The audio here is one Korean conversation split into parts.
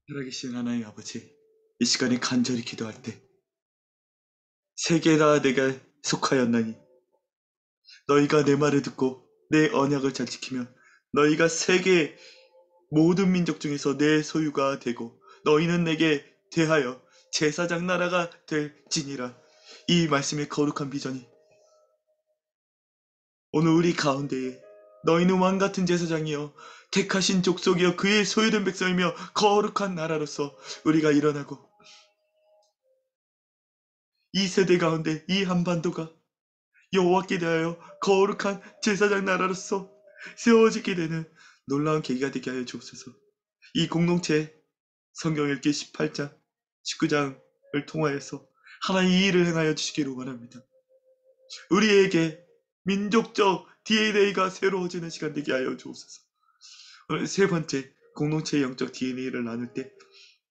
살아계신 하나님 아버지, 이 시간에 간절히 기도할 때 세계가 내가 속하였나니 너희가 내 말을 듣고 내 언약을 잘 지키면 너희가 세계 모든 민족 중에서 내 소유가 되고 너희는 내게 대하여 제사장 나라가 될지니라. 이 말씀의 거룩한 비전이 오늘 우리 가운데에 너희는 왕같은 제사장이여 택하신 족속이여 그의 소유된 백성이며 거룩한 나라로서 우리가 일어나고 이 세대 가운데 이 한반도가 여호와께 대하여 거룩한 제사장 나라로서 세워지게 되는 놀라운 계기가 되게 하여 주옵소서. 이 공동체 성경 읽기 18장, 19장을 통하여서 하나님 이 일을 행하여 주시기를 원합니다. 우리에게 민족적 DNA가 새로워지는 시간 되게 하여 주옵소서. 오늘 세 번째 공동체의 영적 DNA를 나눌 때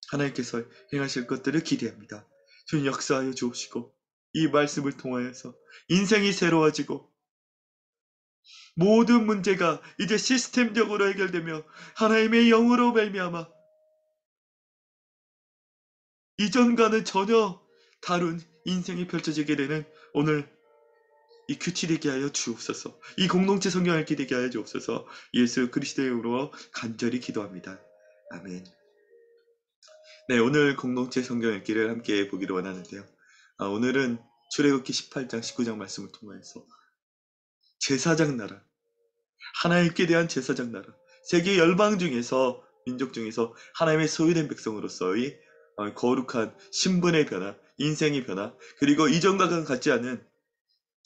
하나님께서 행하실 것들을 기대합니다. 주님 역사하여 주옵시고 이 말씀을 통하여서 인생이 새로워지고 모든 문제가 이제 시스템적으로 해결되며 하나님의 영으로 말미암아 이전과는 전혀 다른 인생이 펼쳐지게 되는 오늘 이 큐티 되게 하여 주옵소서. 이 공동체 성경 읽기 되게 하여 주옵소서. 예수 그리스도의 이름으로 간절히 기도합니다. 아멘. 네, 오늘 공동체 성경 읽기를 함께 보기를 원하는데요. 오늘은 출애굽기 18장, 19장 말씀을 통해서 제사장 나라, 하나님께 대한 제사장 나라, 세계 열방 중에서 민족 중에서 하나님의 소유된 백성으로서의 거룩한 신분의 변화, 인생의 변화, 그리고 이전과는 같지 않은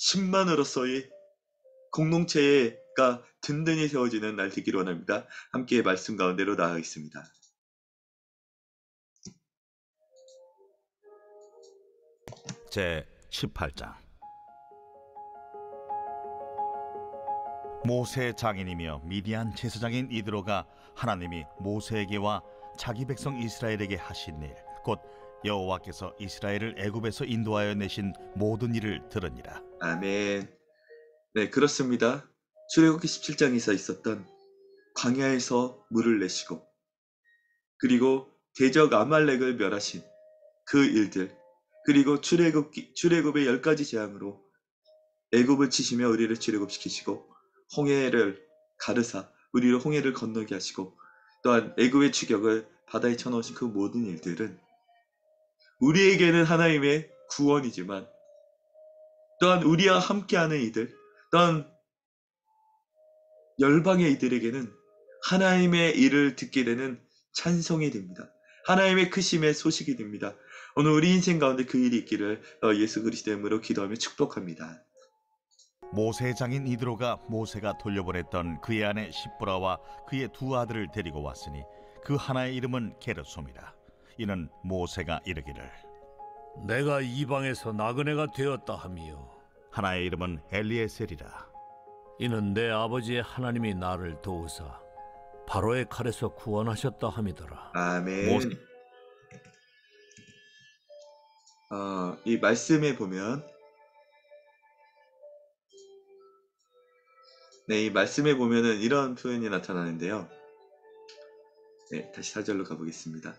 신만으로서의 공동체가 든든히 세워지는 날 되기를 원합니다. 함께 말씀 가운데로 나아가겠습니다. 제 18장. 모세의 장인이며 미디안 제사장인 이드로가 하나님이 모세에게와 자기 백성 이스라엘에게 하신 일, 곧 여호와께서 이스라엘을 애굽에서 인도하여 내신 모든 일을 들으니라. 아멘. 네, 그렇습니다. 출애굽기 17장에서 있었던 광야에서 물을 내시고 그리고 대적 아말렉을 멸하신 그 일들, 그리고 출애굽의 10가지 재앙으로 애굽을 치시며 우리를 출애굽시키시고 홍해를 가르사 우리를 홍해를 건너게 하시고 또한 애굽의 추격을 바다에 쳐넣으신 그 모든 일들은 우리에게는 하나님의 구원이지만 또한 우리와 함께하는 이들, 또한 열방의 이들에게는 하나님의 일을 듣게 되는 찬송이 됩니다. 하나님의 크심의 소식이 됩니다. 오늘 우리 인생 가운데 그 일이 있기를 예수 그리스도의 이름으로 기도하며 축복합니다. 모세의 장인 이드로가 모세가 돌려보냈던 그의 아내 십보라와 그의 두 아들을 데리고 왔으니 그 하나의 이름은 게르솜이라. 이는 모세가 이르기를 내가 이방에서 나그네가 되었다 하며 하나의 이름은 엘리에셀이라. 이는 내 아버지의 하나님이 나를 도우사 바로의 칼에서 구원하셨다 함이더라. 아멘. 이 말씀에 보면 이 말씀에 보면은 이런 표현이 나타나는데요. 네, 다시 4절로 가보겠습니다.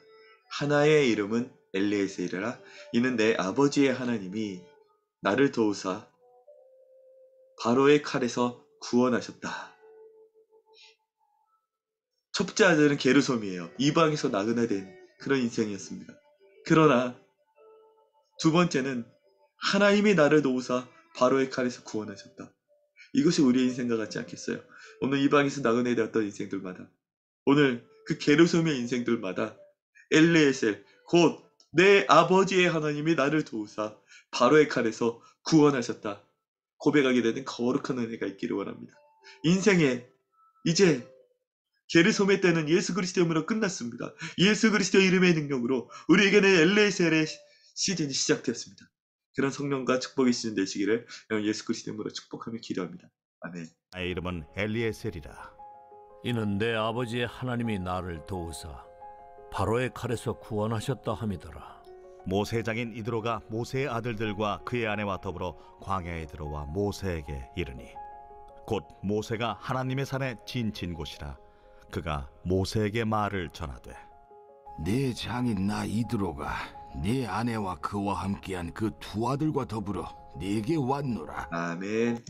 하나의 이름은 엘리에셀이라. 이는 내 아버지의 하나님이 나를 도우사 바로의 칼에서 구원하셨다. 첫째 아들은 게르솜이에요. 이방에서 나그네 된 그런 인생이었습니다. 그러나 두 번째는 하나님이 나를 도우사 바로의 칼에서 구원하셨다. 이것이 우리의 인생과 같지 않겠어요? 오늘 이방에서 나그네 되었던 인생들마다, 오늘 그 게르솜의 인생들마다 엘리에셀, 곧 내 아버지의 하나님이 나를 도우사 바로의 칼에서 구원하셨다. 고백하게 되는 거룩한 은혜가 있기를 원합니다. 인생에 이제 게르솜의 때는 예수 그리스도의 이름으로 끝났습니다. 예수 그리스도의 이름의 능력으로 우리에게는 엘리에셀의 시즌이 시작되었습니다. 그런 성령과 축복의 시즌 되시기를 예수 그리스도의 이름으로 축복하며 기도합니다. 아멘. 나의 이름은 엘리에셀이라. 이는 내 아버지의 하나님이 나를 도우사 바로의 칼에서 구원하셨다 함이더라. 모세의 장인 이드로가 모세의 아들들과 그의 아내와 더불어 광야에 들어와 모세에게 이르니 곧 모세가 하나님의 산에 진친 곳이라. 그가 모세에게 말을 전하되 네 장인 나 이드로가 네 아내와 그와 함께한 그 두 아들과 더불어 네게 왔노라. 아멘.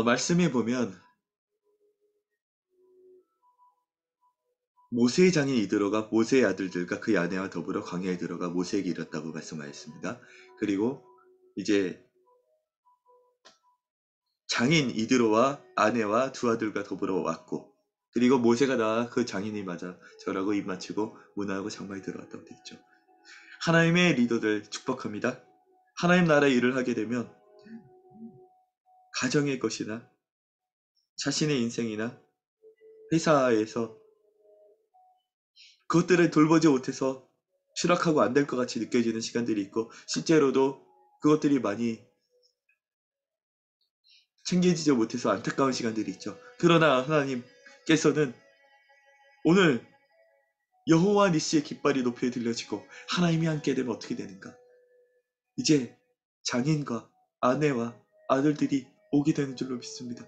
말씀해 보면 모세의 장인 이드로가 모세의 아들들과 그의 아내와 더불어 광야에 들어가 모세에게 이뤘다고 말씀하였습니다. 그리고 이제 장인 이드로와 아내와 두 아들과 더불어 왔고, 그리고 모세가 나와 그 장인이 맞아 절하고 입 맞추고 문화하고 장막에 들어왔다고 되어 있죠. 하나님의 리더들 축복합니다. 하나님 나라의 일을 하게 되면 가정의 것이나 자신의 인생이나 회사에서 그것들을 돌보지 못해서 추락하고 안 될 것 같이 느껴지는 시간들이 있고, 실제로도 그것들이 많이 챙겨지지 못해서 안타까운 시간들이 있죠. 그러나 하나님께서는 오늘 여호와 니시의 깃발이 높이 들려지고 하나님이 함께 되면 어떻게 되는가? 이제 장인과 아내와 아들들이 오게 되는 줄로 믿습니다.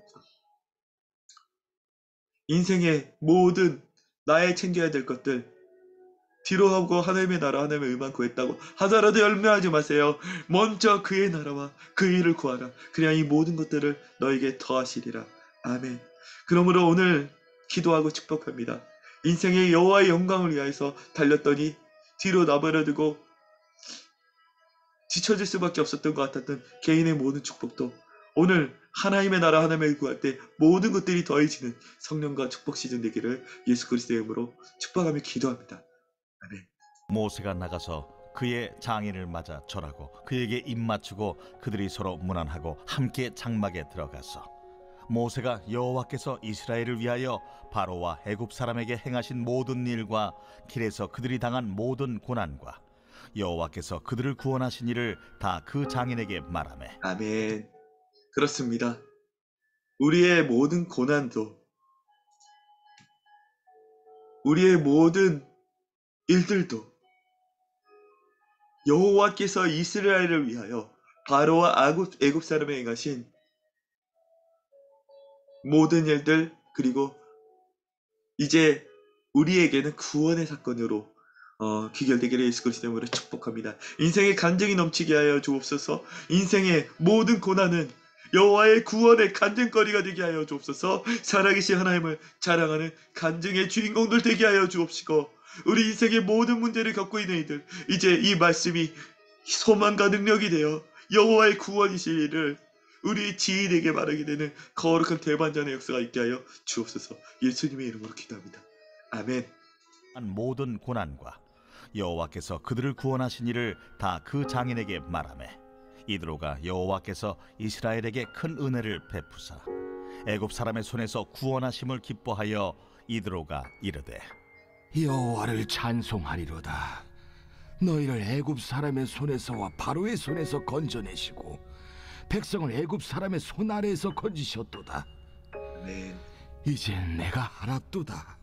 인생의 모든 나의 챙겨야 될 것들 뒤로 하고 하나님의 나라 하나님의 의만 구했다고 하더라도 열매하지 마세요. 먼저 그의 나라와 그 일을 구하라. 그래야 이 모든 것들을 너에게 더하시리라. 아멘. 그러므로 오늘 기도하고 축복합니다. 인생의 여호와의 영광을 위하여서 달렸더니 뒤로 나버려두고 뒤처질 수밖에 없었던 것 같았던 개인의 모든 축복도 오늘 하나님의 나라 하나님을 구할 때 모든 것들이 더해지는 성령과 축복 시즌 되기를 예수 그리스도의 이름으로 축복하며 기도합니다. 아멘. 모세가 나가서 그의 장인을 맞아 절하고 그에게 입 맞추고 그들이 서로 문안하고 함께 장막에 들어가서 모세가 여호와께서 이스라엘을 위하여 바로와 애굽 사람에게 행하신 모든 일과 길에서 그들이 당한 모든 고난과 여호와께서 그들을 구원하신 일을 다 그 장인에게 말하매. 아멘. 그렇습니다. 우리의 모든 고난도 우리의 모든 일들도 여호와께서 이스라엘을 위하여 바로와 애굽 사람에 행하신 모든 일들, 그리고 이제 우리에게는 구원의 사건으로 귀결되기를 예수 그리스도 이름으로 축복합니다. 인생의 간증이 넘치게 하여 주옵소서. 인생의 모든 고난은 여호와의 구원의 간증거리가 되게 하여 주옵소서. 살아계신 하나님을 자랑하는 간증의 주인공들 되게 하여 주옵시고, 우리 인생의 모든 문제를 겪고 있는 이들, 이제 이 말씀이 소망과 능력이 되어 여호와의 구원이실 일을 우리 지인에게 말하게 되는 거룩한 대반전의 역사가 있게 하여 주옵소서. 예수님의 이름으로 기도합니다. 아멘. 모든 고난과 여호와께서 그들을 구원하신 일을 다 그 장인에게 말하매. 이드로가 여호와께서 이스라엘에게 큰 은혜를 베푸사 애굽 사람의 손에서 구원하심을 기뻐하여 이드로가 이르되 여호와를 찬송하리로다. 너희를 애굽 사람의 손에서와 바로의 손에서 건져내시고 백성을 애굽 사람의 손 아래에서 건지셨도다. 아멘. 이젠 내가 알았도다.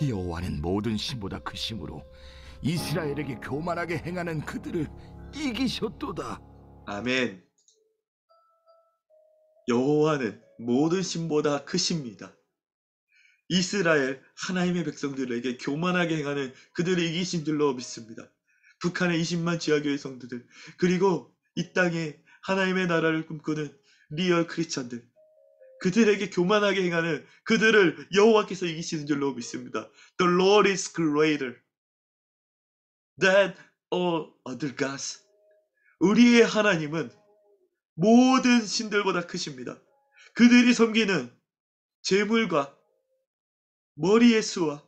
여호와는 모든 신보다 크심으로 이스라엘에게 교만하게 행하는 그들을 이기셨도다. 아멘. 여호와는 모든 신보다 크십니다. 이스라엘 하나님의 백성들에게 교만하게 행하는 그들을 이기신 줄로 믿습니다. 북한의 20만 지하교회 성도들, 그리고 이 땅에 하나님의 나라를 꿈꾸는 리얼 크리스천들, 그들에게 교만하게 행하는 그들을 여호와께서 이기시는 줄로 믿습니다. The Lord is greater than all other gods. 우리의 하나님은 모든 신들보다 크십니다. 그들이 섬기는 재물과 머리의 수와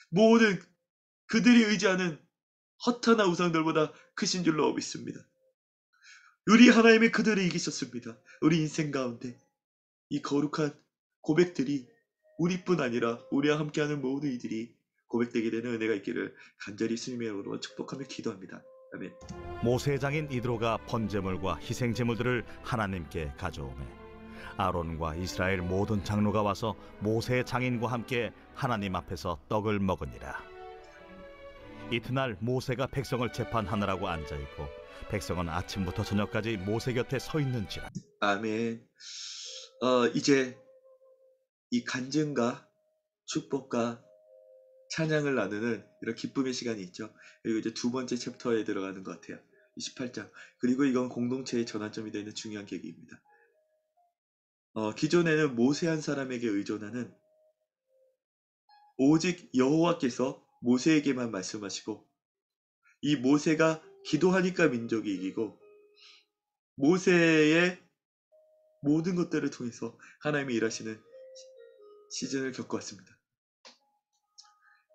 모든 그들이 의지하는 허탄한 우상들보다 크신 줄로 믿습니다. 우리 하나님이 그들을 이기셨습니다. 우리 인생 가운데 이 거룩한 고백들이 우리뿐 아니라 우리와 함께하는 모든 이들이 고백되게 되는 은혜가 있기를 간절히 주님의 이름으로 축복하며 기도합니다. 아멘. 모세 장인 이드로가 번제물과 희생제물들을 하나님께 가져오매 아론과 이스라엘 모든 장로가 와서 모세 장인과 함께 하나님 앞에서 떡을 먹으니라. 이튿날 모세가 백성을 재판하느라고 앉아있고 백성은 아침부터 저녁까지 모세 곁에 서 있는지라. 아멘. 이제 이 간증과 축복과 찬양을 나누는 이런 기쁨의 시간이 있죠. 그리고 이제 두 번째 챕터에 들어가는 것 같아요. 28장. 그리고 이건 공동체의 전환점이 되는 중요한 계기입니다. 기존에는 모세 한 사람에게 의존하는 오직 여호와께서 모세에게만 말씀하시고 이 모세가 기도하니까 민족이 이기고 모세의 모든 것들을 통해서 하나님이 일하시는 시즌을 겪어왔습니다.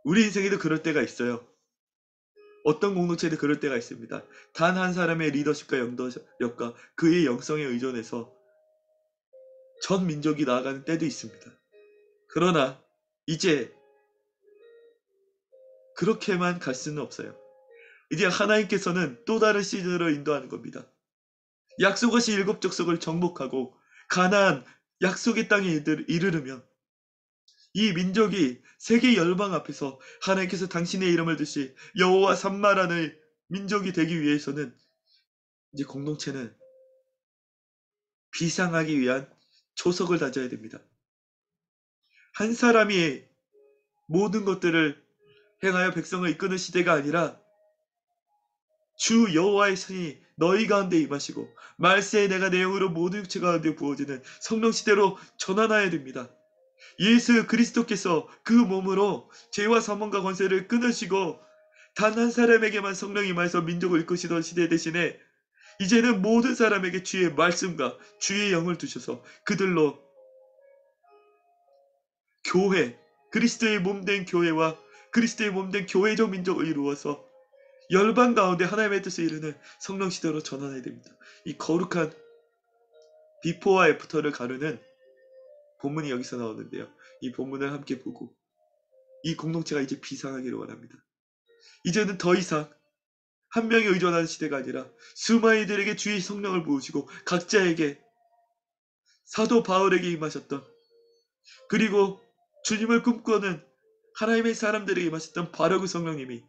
우리 인생에도 그럴 때가 있어요. 어떤 공동체에도 그럴 때가 있습니다. 단 한 사람의 리더십과 영도력과 그의 영성에 의존해서 전 민족이 나아가는 때도 있습니다. 그러나 이제 그렇게만 갈 수는 없어요. 이제 하나님께서는 또 다른 시즌으로 인도하는 겁니다. 약속하신 7 족속을 정복하고 가나안 약속의 땅에 이르르면 이 민족이 세계 열방 앞에서 하나님께서 당신의 이름을 드시 여호와 삼마라는 민족이 되기 위해서는 이제 공동체는 비상하기 위한 초석을 다져야 됩니다. 한 사람이 모든 것들을 행하여 백성을 이끄는 시대가 아니라 주 여호와의 손이 너희 가운데 임하시고 말세에 내가 내 영으로 모든 육체 가운데 부어지는 성령 시대로 전환하여야 됩니다. 예수 그리스도께서 그 몸으로 죄와 사망과 권세를 끊으시고 단 한 사람에게만 성령이 임하여서 민족을 이끄시던 시대 대신에 이제는 모든 사람에게 주의 말씀과 주의 영을 두셔서 그들로 교회, 그리스도의 몸된 교회와 그리스도의 몸된 교회적 민족을 이루어서 열방 가운데 하나님의 뜻을 이루는 성령 시대로 전환해야 됩니다. 이 거룩한 비포와 애프터를 가르는 본문이 여기서 나오는데요. 이 본문을 함께 보고 이 공동체가 이제 비상하기를 원합니다. 이제는 더 이상 한 명이 의존하는 시대가 아니라 수많은 이들에게 주의 성령을 부으시고 각자에게 사도 바울에게 임하셨던 그리고 주님을 꿈꾸는 하나님의 사람들에게 임하셨던 바로 그 성령님이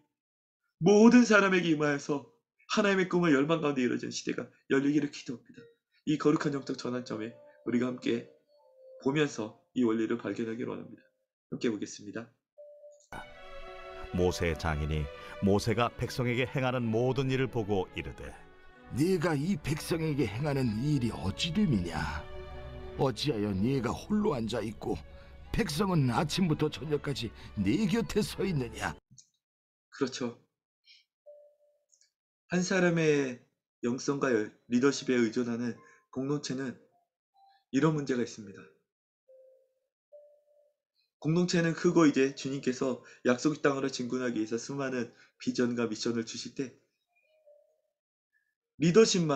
모든 사람에게 임하여서 하나님의 꿈을 열방 가운데 이루어지는 시대가 열리기를 기도합니다. 이 거룩한 영적 전환점에 우리가 함께 보면서 이 원리를 발견하기를 원합니다. 함께 보겠습니다. 모세의 장인이 모세가 백성에게 행하는 모든 일을 보고 이르되 네가 이 백성에게 행하는 일이 어찌 됨이냐? 어찌하여 네가 홀로 앉아 있고 백성은 아침부터 저녁까지 네 곁에 서 있느냐? 그렇죠. 한 사람의 영성과 리더십에 의존하는 공동체는 이런 문제가 있습니다. 공동체는 크고 이제 주님께서 약속의 땅으로 진군하기 위해서 수많은 비전과 미션을 주실 때 리더십이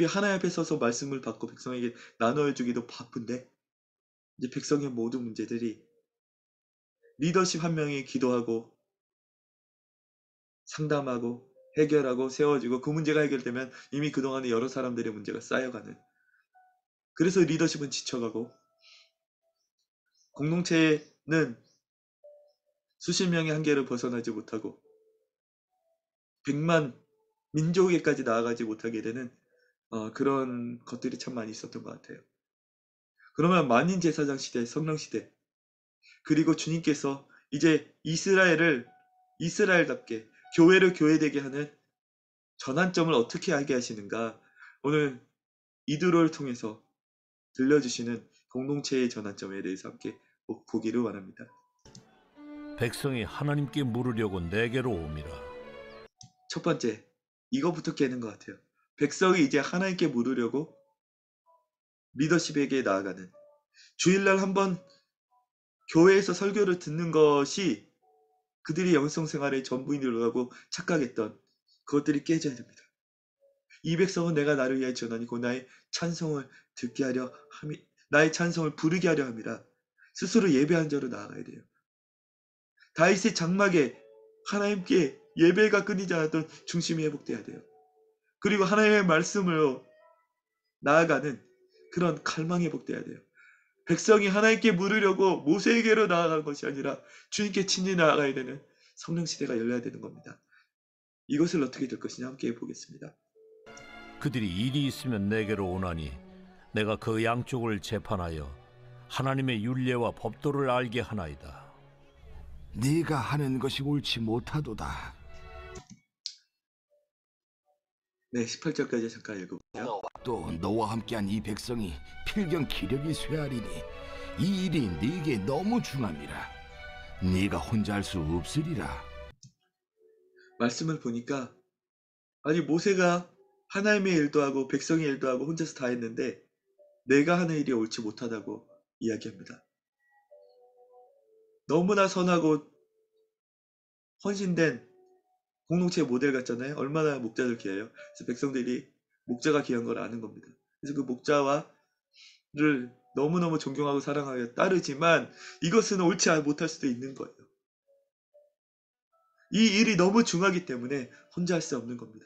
하나님 앞에 서서 말씀을 받고 백성에게 나눠주기도 바쁜데 이제 백성의 모든 문제들이 리더십 한 명이 기도하고 상담하고 해결하고 세워지고 그 문제가 해결되면 이미 그동안에 여러 사람들의 문제가 쌓여가는 그래서 리더십은 지쳐가고 공동체는 수십 명의 한계를 벗어나지 못하고 100만 민족에까지 나아가지 못하게 되는 그런 것들이 참 많이 있었던 것 같아요. 그러면 만인 제사장 시대, 성령 시대 그리고 주님께서 이제 이스라엘답게 교회를 교회되게 하는 전환점을 어떻게 하게 하시는가 오늘 이드로를 통해서 들려주시는 공동체의 전환점에 대해서 함께 보기를 원합니다. 백성이 하나님께 물으려고 내게로 옴이라. 첫 번째, 이거부터 깨는 것 같아요. 백성이 이제 하나님께 물으려고 리더십에게 나아가는 주일날 한번 교회에서 설교를 듣는 것이 그들이 영성생활의 전부인 줄 알고 착각했던 그것들이 깨져야 됩니다. 이 백성은 내가 나를 위하여 전하니고 나의 찬송을 듣게 하려 함이 나의 찬송을 부르게 하려 함이라 스스로 예배한 자로 나아가야 돼요. 다윗의 장막에 하나님께 예배가 끊이지 않았던 중심이 회복돼야 돼요. 그리고 하나님의 말씀으로 나아가는 그런 갈망이 회복돼야 돼요. 백성이 하나님께 물으려고 모세에게로 나아가는 것이 아니라 주님께 친히 나아가야 되는 성령시대가 열려야 되는 겁니다. 이것을 어떻게 될 것이냐 함께 보겠습니다. 그들이 일이 있으면 내게로 오나니 내가 그 양쪽을 재판하여 하나님의 율례와 법도를 알게 하나이다. 네가 하는 것이 옳지 못하도다. 네, 18절까지 잠깐 읽어볼게요. 또 너와 함께한 이 백성이 필경 기력이 쇠하리니 이 일이 네게 너무 중함이라. 네가 혼자 할 수 없으리라. 말씀을 보니까 아니 모세가 하나님의 일도 하고 백성의 일도 하고 혼자서 다 했는데 내가 하는 일이 옳지 못하다고 이야기합니다. 너무나 선하고 헌신된 공동체 모델 같잖아요. 얼마나 목자들 귀해요. 그래서 백성들이 목자가 귀한 걸 아는 겁니다. 그래서 그 목자를 너무너무 존경하고 사랑하여 따르지만 이것은 옳지 못할 수도 있는 거예요. 이 일이 너무 중하기 때문에 혼자 할 수 없는 겁니다.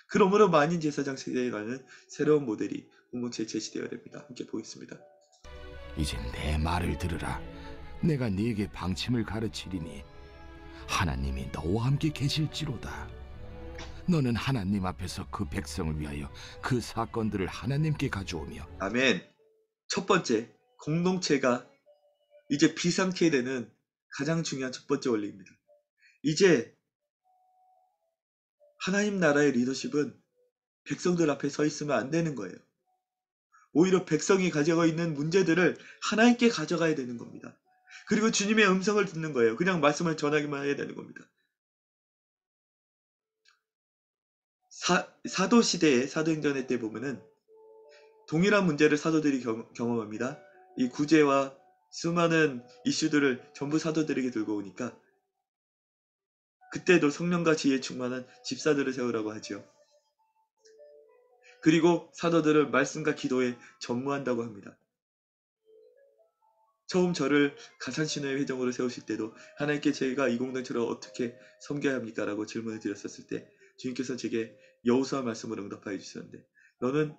그러므로 만인 제사장 세대에 가는 새로운 모델이 공동체에 제시되어야 됩니다. 함께 보겠습니다. 이제 내 말을 들으라. 내가 네게 방침을 가르치리니 하나님이 너와 함께 계실지로다. 너는 하나님 앞에서 그 백성을 위하여 그 사건들을 하나님께 가져오며 아멘. 첫 번째, 공동체가 이제 비상케 되는 가장 중요한 첫 번째 원리입니다. 이제 하나님 나라의 리더십은 백성들 앞에 서 있으면 안 되는 거예요. 오히려 백성이 가지고 있는 문제들을 하나님께 가져가야 되는 겁니다. 그리고 주님의 음성을 듣는 거예요. 그냥 말씀을 전하기만 해야 되는 겁니다. 사도시대의 사도행전의 때 보면은 동일한 문제를 사도들이 경험합니다. 이 구제와 수많은 이슈들을 전부 사도들에게 들고 오니까 그때도 성령과 지혜에 충만한 집사들을 세우라고 하지요. 그리고 사도들은 말씀과 기도에 전무한다고 합니다. 처음 저를 가산신호의 회장으로 세우실 때도 하나님께 제가 이 공동체를 어떻게 섬겨야 합니까? 라고 질문을 드렸었을 때 주님께서 제게 여호수아 말씀을 응답하여 주셨는데 너는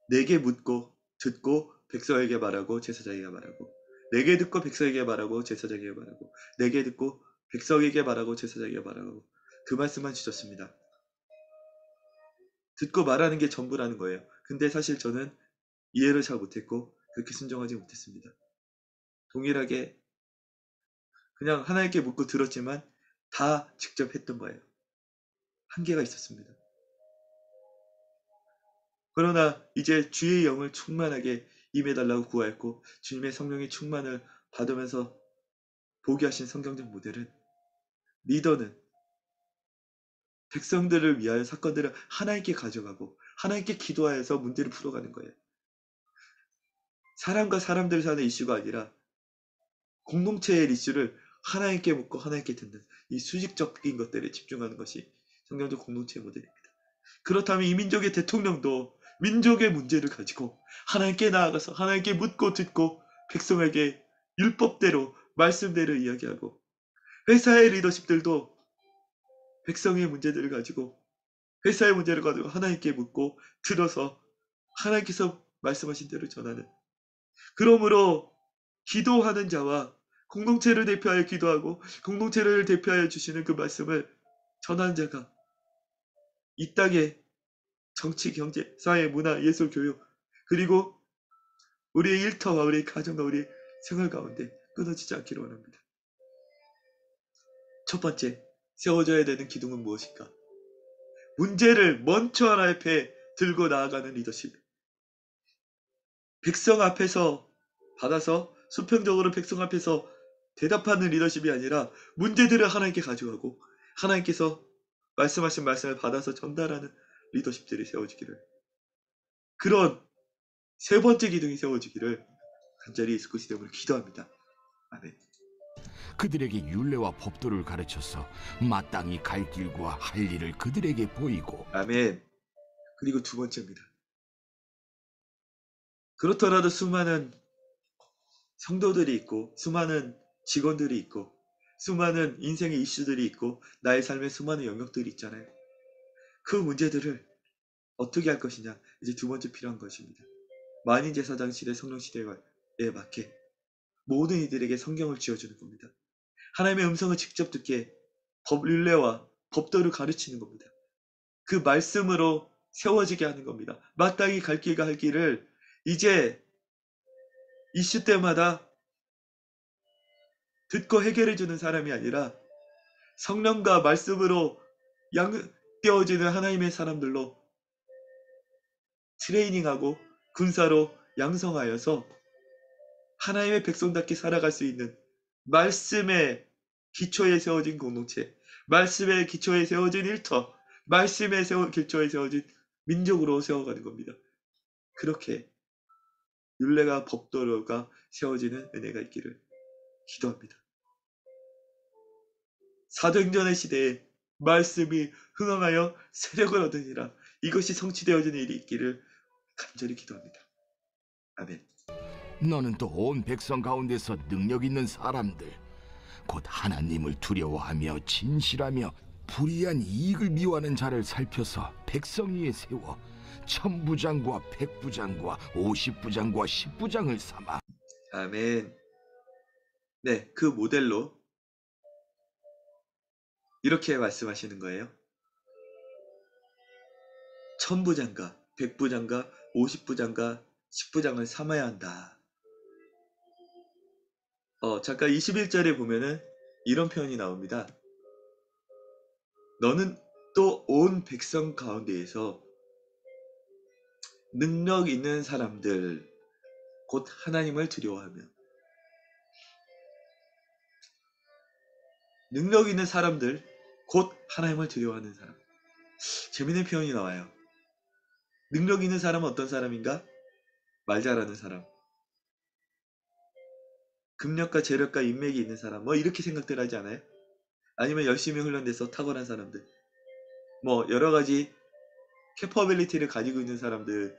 내게 묻고 듣고 백성에게 말하고 제사장에게 말하고 내게 듣고 백성에게 말하고 제사장에게 말하고 내게 듣고 백성에게 말하고 제사장에게 말하고 그 말씀만 주셨습니다. 듣고 말하는 게 전부라는 거예요. 근데 사실 저는 이해를 잘 못했고 그렇게 순종하지 못했습니다. 동일하게 그냥 하나님께 묻고 들었지만 다 직접 했던 거예요. 한계가 있었습니다. 그러나 이제 주의 영을 충만하게 임해달라고 구하였고 주님의 성령의 충만을 받으면서 보게 하신 성경적 모델은 리더는 백성들을 위하여 사건들을 하나님께 가져가고 하나님께 기도하여서 문제를 풀어가는 거예요. 사람과 사람들 사는 이슈가 아니라 공동체의 이슈를 하나님께 묻고 하나님께 듣는 이 수직적인 것들에 집중하는 것이 성경적 공동체의 모델입니다. 그렇다면 이 민족의 대통령도 민족의 문제를 가지고 하나님께 나아가서 하나님께 묻고 듣고 백성에게 율법대로 말씀대로 이야기하고 회사의 리더십들도 백성의 문제들을 가지고 회사의 문제를 가지고 하나님께 묻고 들어서 하나님께서 말씀하신 대로 전하는 그러므로 기도하는 자와 공동체를 대표하여 기도하고 공동체를 대표하여 주시는 그 말씀을 전하는 자가 이 땅에 정치, 경제, 사회, 문화, 예술, 교육 그리고 우리의 일터와 우리의 가정과 우리의 생활 가운데 끊어지지 않기를 원합니다. 첫 번째, 세워져야 되는 기둥은 무엇일까? 문제를 먼저 하나님 앞에 들고 나아가는 리더십. 백성 앞에서 받아서 수평적으로 백성 앞에서 대답하는 리더십이 아니라 문제들을 하나님께 가져가고 하나님께서 말씀하신 말씀을 받아서 전달하는 리더십들이 세워지기를 그런 세 번째 기둥이 세워지기를 간절히 예수 그리스도 이름으로 기도합니다. 아멘. 그들에게 율례와 법도를 가르쳐서 마땅히 갈 길과 할 일을 그들에게 보이고 아멘. 그리고 두 번째입니다. 그렇더라도 수많은 성도들이 있고 수많은 직원들이 있고 수많은 인생의 이슈들이 있고 나의 삶에 수많은 영역들이 있잖아요. 그 문제들을 어떻게 할 것이냐 이제 두 번째 필요한 것입니다. 만인 제사장 시대 성령 시대에 맞게 모든 이들에게 성경을 쥐어주는 겁니다. 하나님의 음성을 직접 듣게 율례와 법도를 가르치는 겁니다. 그 말씀으로 세워지게 하는 겁니다. 마땅히 갈 길과 할 길을 이제 이슈 때마다 듣고 해결해주는 사람이 아니라 성령과 말씀으로 띄워지는 하나님의 사람들로 트레이닝하고 군사로 양성하여서 하나님의 백성답게 살아갈 수 있는 말씀의 기초에 세워진 공동체, 말씀의 기초에 세워진 일터, 말씀의 기초에 세워진 민족으로 세워가는 겁니다. 그렇게 율례가 법도가 세워지는 은혜가 있기를 기도합니다. 사도행전의 시대에 말씀이 흥황하여 세력을 얻으니라. 이것이 성취되어지는 일이 있기를 간절히 기도합니다. 아멘. 너는 또 온 백성 가운데서 능력 있는 사람들, 곧 하나님을 두려워하며 진실하며 불의한 이익을 미워하는 자를 살펴서 백성 위에 세워 천부장과 백부장과 50부장과 10부장을 삼아. 아멘. 네, 그 모델로 이렇게 말씀하시는 거예요. 천부장과 백부장과 50부장과 10부장을 삼아야 한다. 잠깐 21절에 보면은 이런 표현이 나옵니다. 너는 또 온 백성 가운데에서 능력 있는 사람들, 곧 하나님을 두려워하며. 능력 있는 사람들, 곧 하나님을 두려워하는 사람. 재밌는 표현이 나와요. 능력 있는 사람은 어떤 사람인가? 말 잘하는 사람. 금력과 재력과 인맥이 있는 사람. 뭐 이렇게 생각들 하지 않아요? 아니면 열심히 훈련돼서 탁월한 사람들. 뭐 여러 가지 캐퍼빌리티를 가지고 있는 사람들은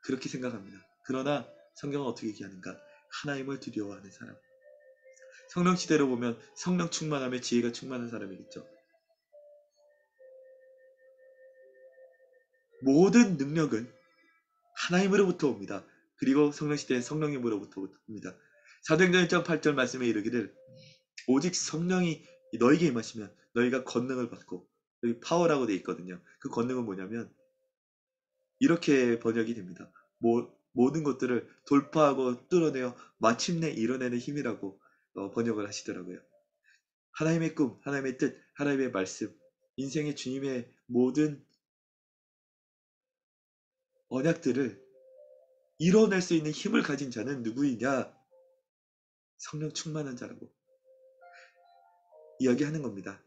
그렇게 생각합니다. 그러나 성경은 어떻게 얘기하는가? 하나님을 두려워하는 사람. 성령 시대로 보면 성령 충만함에 지혜가 충만한 사람이겠죠. 모든 능력은 하나님으로부터 옵니다. 그리고 성령 시대의 성령님으로부터 옵니다. 사도행전 1장 8절 말씀에 이르기를 오직 성령이 너에게 임하시면 너희가 권능을 받고, 여기 파워라고 되어 있거든요. 그 권능은 뭐냐면 이렇게 번역이 됩니다. 모든 것들을 돌파하고 뚫어내어 마침내 이뤄내는 힘이라고 번역을 하시더라고요. 하나님의 꿈, 하나님의 뜻, 하나님의 말씀, 인생의 주님의 모든 언약들을 이뤄낼 수 있는 힘을 가진 자는 누구이냐? 성령 충만한 자라고 이야기하는 겁니다.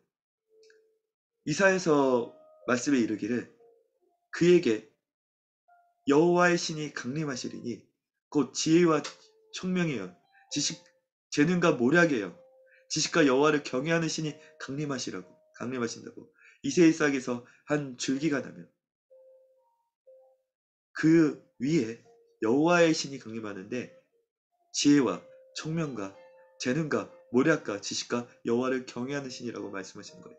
이사야서 말씀에 이르기를 그에게 여호와의 신이 강림하시리니 곧 지혜와 총명이여 지식 재능과 모략이여 지식과 여호와를 경외하는 신이 강림하신다고 이사야서에서 한 줄기가 나며 그 위에 여호와의 신이 강림하는데 지혜와 총명과 재능과 모략과 지식과 여호와를 경외하는 신이라고 말씀하시는 거예요.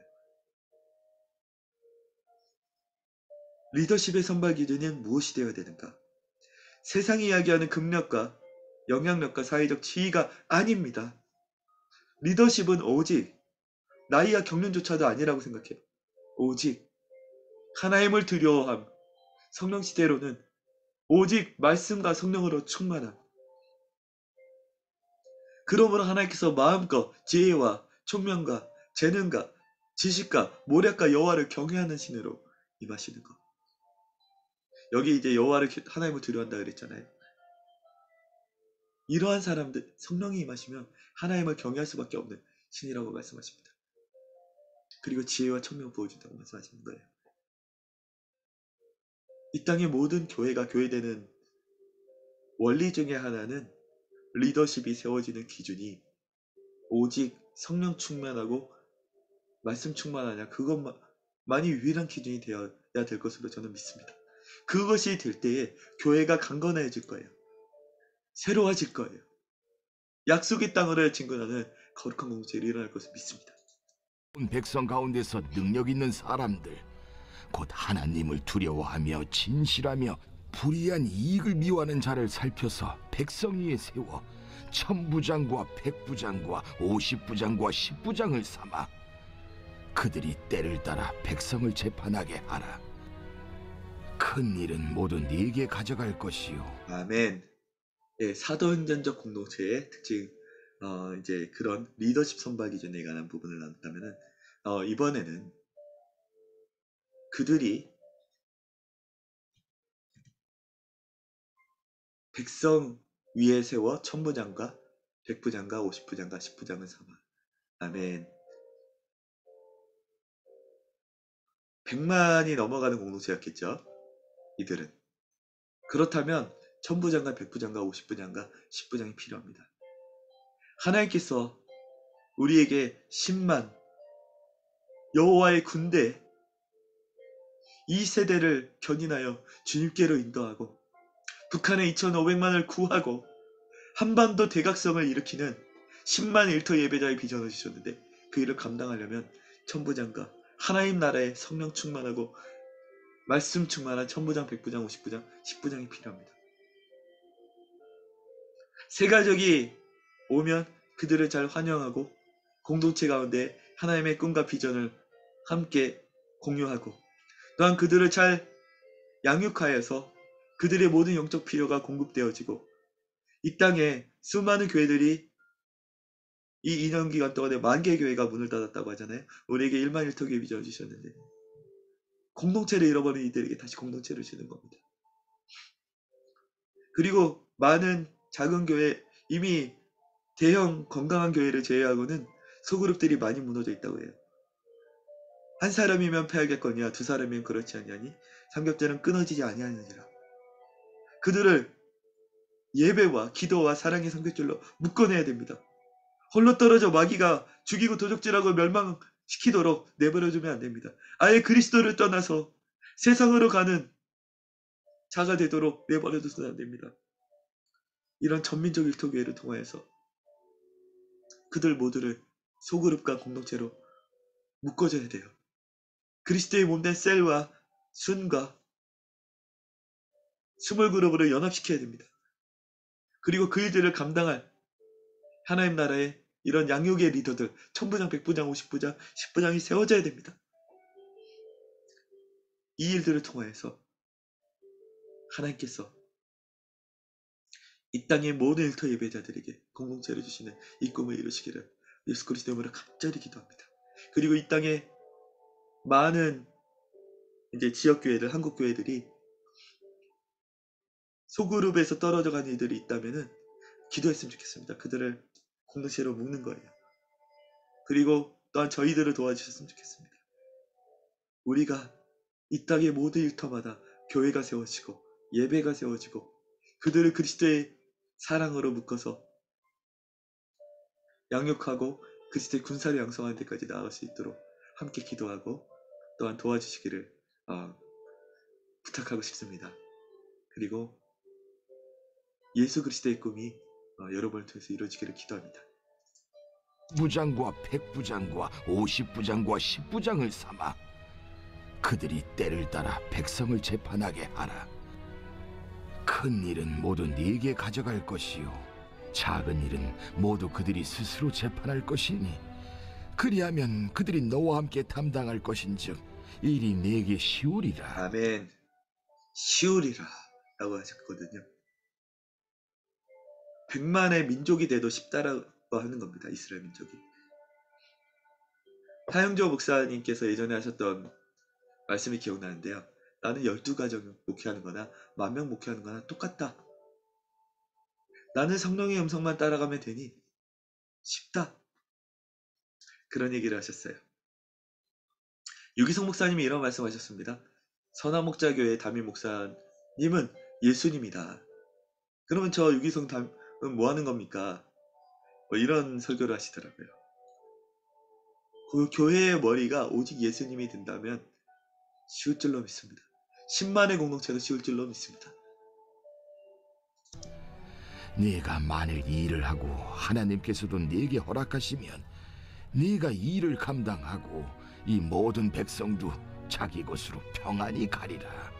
리더십의 선발 기준은 무엇이 되어야 되는가? 세상이 이야기하는 금력과 영향력과 사회적 지위가 아닙니다. 리더십은 오직 나이와 경륜조차도 아니라고 생각해요. 오직 하나님을 두려워함. 성령 시대로는 오직 말씀과 성령으로 충만함. 그러므로 하나님께서 마음껏 지혜와 총명과 재능과 지식과 모략과 여호와를 경외하는 신으로 임하시는 것. 여기 이제 여호와를 하나님을 두려워한다 그랬잖아요. 이러한 사람들 성령이 임하시면 하나님을 경외할 수밖에 없는 신이라고 말씀하십니다. 그리고 지혜와 총명 부어준다고 말씀하시는 거예요. 이 땅의 모든 교회가 교회되는 원리 중에 하나는 리더십이 세워지는 기준이 오직 성령 충만하고 말씀 충만하냐 그것만이 유일한 기준이 되어야 될 것으로 저는 믿습니다. 그것이 될 때에 교회가 강건해질 거예요. 새로워질 거예요. 약속의 땅으로 진군하는 거룩한 공동체가 일어날 것을 믿습니다. 온 백성 가운데서 능력 있는 사람들, 곧 하나님을 두려워하며 진실하며 불의한 이익을 미워하는 자를 살펴서 백성 위에 세워 천부장과 백부장과 50부장과 10부장을 삼아 그들이 때를 따라 백성을 재판하게 하라. 큰 일은 모두 네게 가져갈 것이요. 아멘. 네, 사도행전적 공동체의 특징 이제 그런 리더십 선발 기준에 관한 부분을 나눈다면은 이번에는 그들이 백성 위에 세워 천부장과 백부장과 오십부장과 십부장을 삼아. 아멘. 100만이 넘어가는 공동체였겠죠. 이들은. 그렇다면 천부장과 백부장과 오십부장과 십부장이 필요합니다. 하나님께서 우리에게 10만 여호와의 군대 이 세대를 견인하여 주님께로 인도하고 북한의 2,500만을 구하고 한반도 대각성을 일으키는 10만 일터 예배자의 비전을 주셨는데 그 일을 감당하려면 천부장과 하나님 나라의 성령 충만하고 말씀 충만한 천부장, 백부장, 오십부장, 십부장이 필요합니다. 세 가족이 오면 그들을 잘 환영하고 공동체 가운데 하나님의 꿈과 비전을 함께 공유하고 또한 그들을 잘 양육하여서 그들의 모든 영적 필요가 공급되어지고 이 땅에 수많은 교회들이 이 2년 기간 동안에 10,000개의 교회가 문을 닫았다고 하잖아요. 우리에게 1만 1터 교회 비전을 주셨는데 공동체를 잃어버린 이들에게 다시 공동체를 주는 겁니다. 그리고 많은 작은 교회, 이미 대형 건강한 교회를 제외하고는 소그룹들이 많이 무너져 있다고 해요. 한 사람이면 패하겠거니와 두 사람이면 그렇지 아니하니 삼겹살은 끊어지지 아니하느니라. 그들을 예배와 기도와 사랑의 삼겹줄로 묶어내야 됩니다. 홀로 떨어져 마귀가 죽이고 도적질하고 멸망시키도록 내버려두면 안 됩니다. 아예 그리스도를 떠나서 세상으로 가는 자가 되도록 내버려두면 안 됩니다. 이런 전민족 일터교회를 통하여서 그들 모두를 소그룹과 공동체로 묶어줘야 돼요. 그리스도의 몸된 셀과 순과 스몰그룹으로 연합시켜야 됩니다. 그리고 그 일들을 감당할 하나님 나라의 이런 양육의 리더들, 천부장, 백부장, 오십부장, 십부장이 세워져야 됩니다. 이 일들을 통하여서 하나님께서 이 땅의 모든 일터 예배자들에게 공동체를 주시는 이 꿈을 이루시기를 예수 그리스도의 이름으로 간절히 기도합니다. 그리고 이 땅에 많은 이제 지역교회들, 한국교회들이 소그룹에서 떨어져 가는 이들이 있다면은 기도했으면 좋겠습니다. 그들을 공동체로 묶는 거예요. 그리고 또한 저희들을 도와주셨으면 좋겠습니다. 우리가 이 땅의 모든 일터마다 교회가 세워지고 예배가 세워지고 그들을 그리스도의 사랑으로 묶어서 양육하고 그리스도의 군사를 양성하는 데까지 나아갈 수 있도록 함께 기도하고 또한 도와주시기를 부탁하고 싶습니다. 그리고 예수 그리스도의 꿈이 여러분을 통해서 이루어지기를 기도합니다. 부장과 백부장과 오십부장과 십부장을 삼아 그들이 때를 따라 백성을 재판하게 하라. 큰 일은 모두 네게 가져갈 것이요 작은 일은 모두 그들이 스스로 재판할 것이니 그리하면 그들이 너와 함께 담당할 것인즉 일이 네게 쉬우리라. 아멘. 쉬우리라 라고 하셨거든요. 100만의 민족이 돼도 쉽다라고 하는 겁니다. 이스라엘 민족이. 하영조 목사님께서 예전에 하셨던 말씀이 기억나는데요. 나는 12가정 목회하는 거나 10,000명 목회하는 거나 똑같다. 나는 성령의 음성만 따라가면 되니 쉽다. 그런 얘기를 하셨어요. 유기성 목사님이 이런 말씀하셨습니다. 선화목자교회 담임 목사님은 예수님이다. 그러면 저 유기성 담임은 뭐 하는 겁니까? 뭐 이런 설교를 하시더라고요. 그 교회의 머리가 오직 예수님이 된다면 쉬울 줄로 믿습니다. 10만의 공동체도 쉬울 줄로 믿습니다. 네가 만일 이 일을 하고 하나님께서도 네게 허락하시면 네가 이 일을 감당하고 이 모든 백성도 자기 곳으로 평안히 가리라.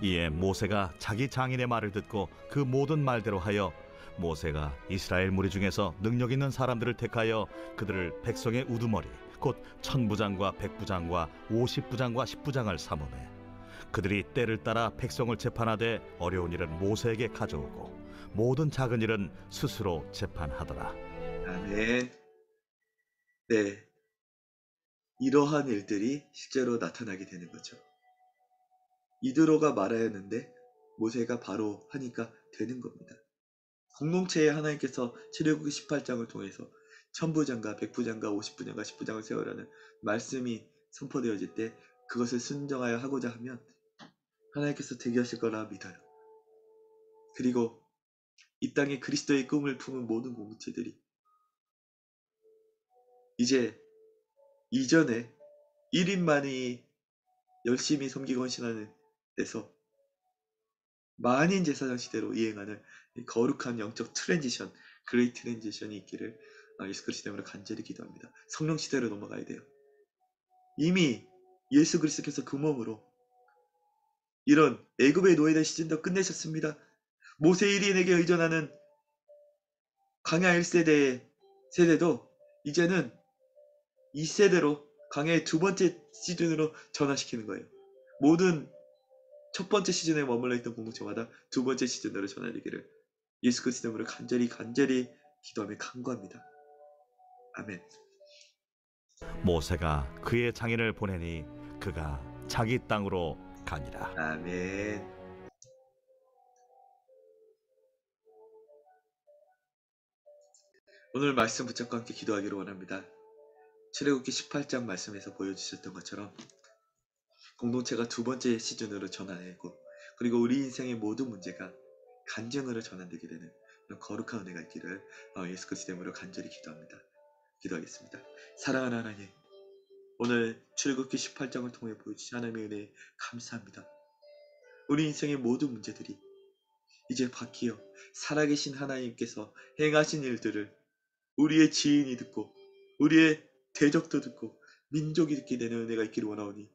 이에 모세가 자기 장인의 말을 듣고 그 모든 말대로 하여 모세가 이스라엘 무리 중에서 능력 있는 사람들을 택하여 그들을 백성의 우두머리 곧 천부장과 백부장과 오십부장과 십부장을 삼으매 그들이 때를 따라 백성을 재판하되 어려운 일은 모세에게 가져오고 모든 작은 일은 스스로 재판하더라. 아멘. 네, 이러한 일들이 실제로 나타나게 되는 거죠. 이드로가 말하였는데 모세가 바로 하니까 되는 겁니다. 공동체에 하나님께서 출애굽기 18장을 통해서 천부장과 백부장과 50부장과 10부장을 세우라는 말씀이 선포되어질 때 그것을 순종하여 하고자 하면 하나님께서 되게 하실 거라 믿어요. 그리고 이 땅에 그리스도의 꿈을 품은 모든 공동체들이 이제 이전에 1인만이 열심히 섬기고 헌신하는 데서 만인 제사장 시대로 이행하는 이 거룩한 영적 트랜지션, 그레이트 트랜지션이 있기를 예수 그리스도 이름으로 간절히 기도합니다. 성령 시대로 넘어가야 돼요. 이미 예수 그리스도께서 그 몸으로 이런 애굽의 노예된 시즌도 끝내셨습니다. 모세 1인에게 의존하는 광야 1세대의 세대도 이제는 2세대로 광야의 두 번째 시즌으로 전환시키는 거예요. 모든 첫 번째 시즌에 머물러 있던 공동체마다 두 번째 시즌으로 전환되기를 예수 그리스도 이름으로 간절히 기도하며 간구합니다. 아멘. 모세가 그의 장인을 보내니 그가 자기 땅으로 가니라. 아멘. 오늘 말씀 붙잡고 함께 기도하기를 원합니다. 출애굽기 18장 말씀에서 보여주셨던 것처럼 공동체가 두 번째 시즌으로 전환되고 그리고 우리 인생의 모든 문제가 간증으로 전환되게 되는 이런 거룩한 은혜가 있기를 예수 그리스도 이름으로 간절히 기도합니다. 기도하겠습니다. 사랑하는 하나님, 오늘 출애굽기 18장을 통해 보여주신 하나님의 은혜에 감사합니다. 우리 인생의 모든 문제들이 이제 바뀌어 살아계신 하나님께서 행하신 일들을 우리의 지인이 듣고 우리의 대적도 듣고 민족이 듣게 되는 은혜가 있기를 원하오니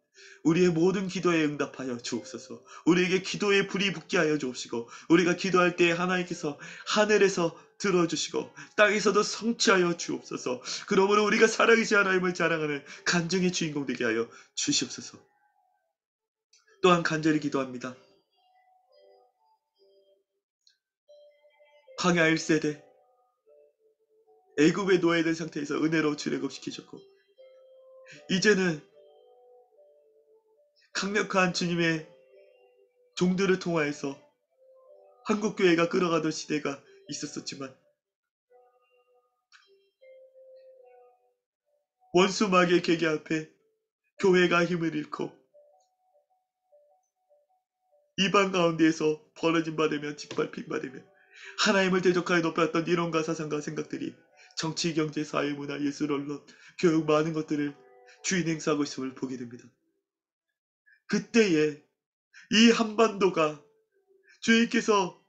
우리의 모든 기도에 응답하여 주옵소서. 우리에게 기도의 불이 붙게 하여 주옵시고 우리가 기도할 때 하나님께서 하늘에서 들어주시고 땅에서도 성취하여 주옵소서. 그러므로 우리가 살아계신 하나님을 자랑하는 간증의 주인공 되게 하여 주시옵소서. 또한 간절히 기도합니다. 광야 1세대 애굽의 노예된 상태에서 은혜로 출애굽시키셨고 이제는 강력한 주님의 종들을 통하여서 한국교회가 끌어가던 시대가 있었었지만 원수 마귀의 계계 앞에 교회가 힘을 잃고 이방 가운데에서 벌어진 바 되며 짓밟힌 바 되며 하나님을 대적하여 높였던 이론과 사상과 생각들이 정치, 경제, 사회, 문화, 예술, 언론, 교육 많은 것들을 주인 행사하고 있음을 보게 됩니다. 그때에 이 한반도가 주님께서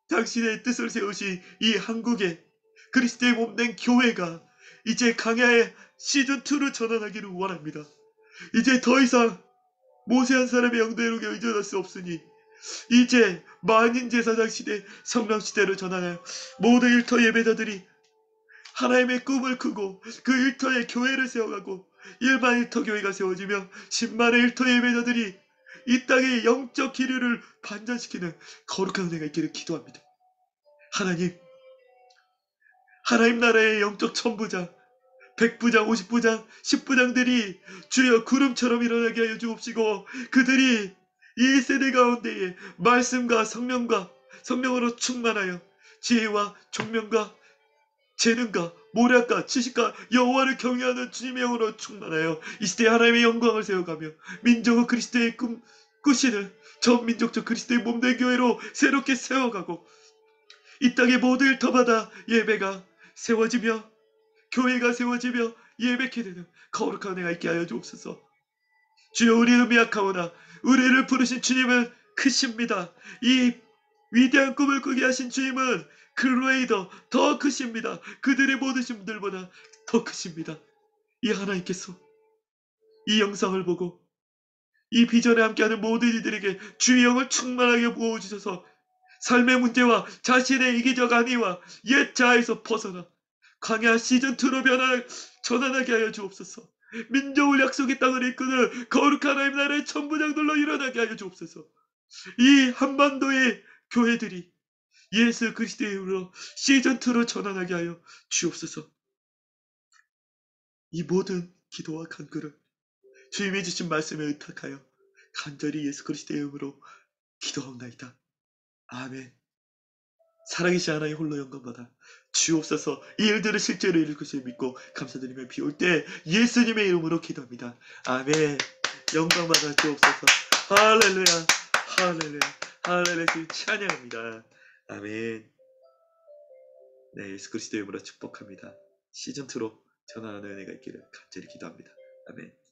당신의 뜻을 세우신 이 한국에 그리스도의 몸된 교회가 이제 강야의 시즌2로 전환하기를 원합니다. 이제 더 이상 모세 한 사람의 영대로게 의존할 수 없으니 이제 만인 제사장 시대, 성령 시대로 전환하여 모든 일터 예배자들이 하나님의 꿈을 꾸고 그 일터에 교회를 세워가고 1만 일터 교회가 세워지며 10만의 일터 예배자들이 이 땅의 영적 기류를 반전시키는 거룩한 은혜가 있기를 기도합니다. 하나님 나라의 영적 천부장, 100부장, 50부장, 10부장들이 주여 구름처럼 일어나게 하여 주옵시고 그들이 이 세대 가운데에 말씀과 성령으로 충만하여 지혜와 총명과 재능과 모략과 지식과 여호와를 경외하는 주님의 영으로 충만하여 이 시대에 하나님의 영광을 세워가며 민족은 그리스도의 꾸시는 전 민족적 그리스도의 몸된 교회로 새롭게 세워가고 이 땅의 모든 일터마다 예배가 세워지며 교회가 세워지며 예배케 되는 거룩한 은혜가 있게 하여 주옵소서. 주여 우리는 미약하오나 우리를 부르신 주님은 크십니다. 이 위대한 꿈을 꾸게 하신 주님은 그레이더 더 크십니다. 그들의 모든 신분들보다 더 크십니다. 이 하나님께서 이 영상을 보고 이 비전에 함께하는 모든 이들에게 주의 영을 충만하게 부어주셔서 삶의 문제와 자신의 이기적 안위와 옛 자아에서 벗어나 광야 시즌2로 전환하게 하여 주옵소서. 민족을 약속의 땅을 이끄는 거룩한 하나님 나라의 천부장들로 일어나게 하여 주옵소서. 이 한반도의 교회들이 예수 그리스도의 이름으로 시즌2로 전환하게 하여 주옵소서. 이 모든 기도와 간구를 주님이 주신 말씀에 의탁하여 간절히 예수 그리스도의 이름으로 기도하옵나이다. 아멘. 살아계신 하나님 홀로 영광받아 주옵소서. 이 일들을 실제로 이룰 것을 믿고 감사드리며 비올 때 예수님의 이름으로 기도합니다. 아멘. 영광받아 주옵소서. 할렐루야, 할렐루야, 할렐루야. 주님 찬양합니다. 아멘. 네, 예수 그리스도의 이름으로 축복합니다. 시즌2로 전환하는 은혜가 있기를 간절히 기도합니다. 아멘.